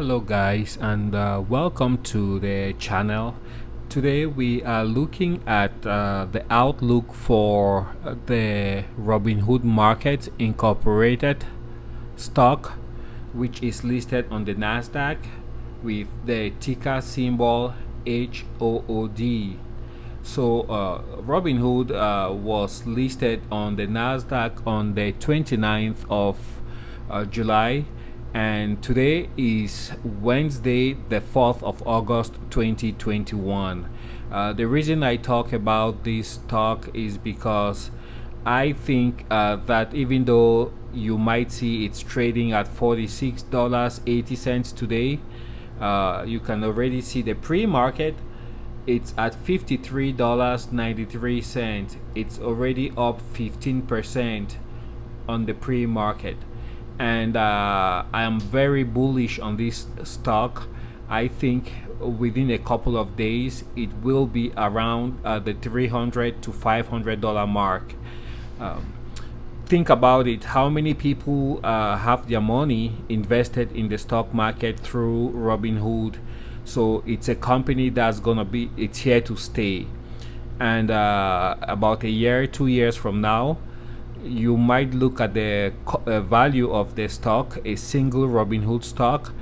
Hello guys, and welcome to the channel. Today we are looking at the outlook for the Robinhood Markets Incorporated stock, which is listed on the NASDAQ with the ticker symbol HOOD. So Robinhood was listed on the NASDAQ on the 29th of July, and today is Wednesday, the 4th of August 2021. The reason I talk about this stock is because I think that even though you might see it's trading at $46.80 today, you can already see the pre-market. It's at $53.93. It's already up 15% on the pre-market, and I am very bullish on this stock. I think within a couple of days it will be around the $300 to $500 mark. Think about it. How many people have their money invested in the stock market through Robinhood? So it's a company that's it's here to stay. And about a year, 2 years from now, you might look at the value of the stock, a single Robinhood stock,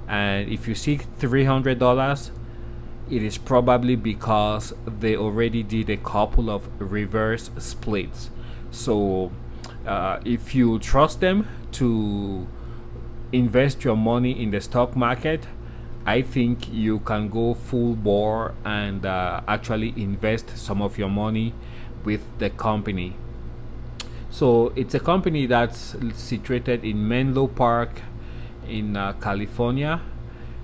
and if you see $300, it is probably because they already did a couple of reverse splits. So if you trust them to invest your money in the stock market, I think you can go full bore and actually invest some of your money with the company. So it's a company that's situated in Menlo Park in California,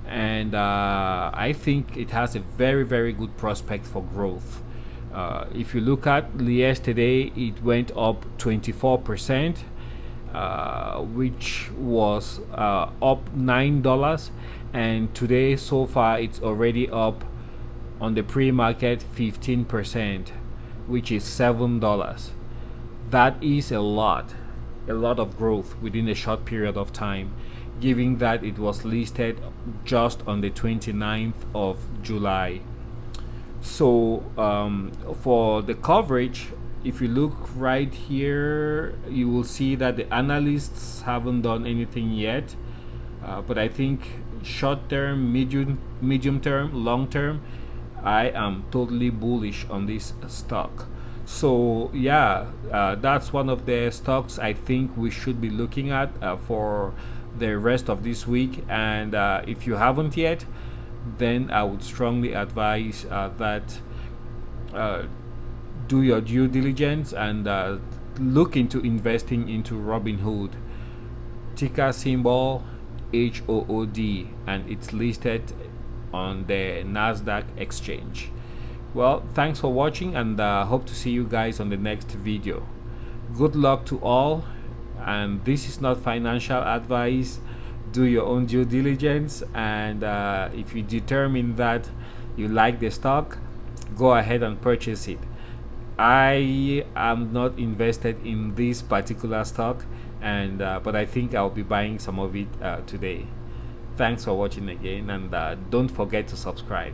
and I think it has a very good prospect for growth. If you look at yesterday, it went up 24%, which was up $9, and today so far it's already up on the pre-market 15%, which is $7. That is a lot of growth within a short period of time, given that it was listed just on the 29th of July. So for the coverage, if you look right here, you will see that the analysts haven't done anything yet, but I think short term, medium term, long term, I am totally bullish on this stock. So yeah, that's one of the stocks I think we should be looking at for the rest of this week. And if you haven't yet, then I would strongly advise that do your due diligence and look into investing into Robinhood. Ticker symbol HOOD, and it's listed on the NASDAQ exchange. Well, thanks for watching, and hope to see you guys on the next video. Good luck to all, and this is not financial advice. Do your own due diligence, and if you determine that you like the stock, go ahead and purchase it. I am not invested in this particular stock, and but I think I'll be buying some of it today. Thanks for watching again, and don't forget to subscribe.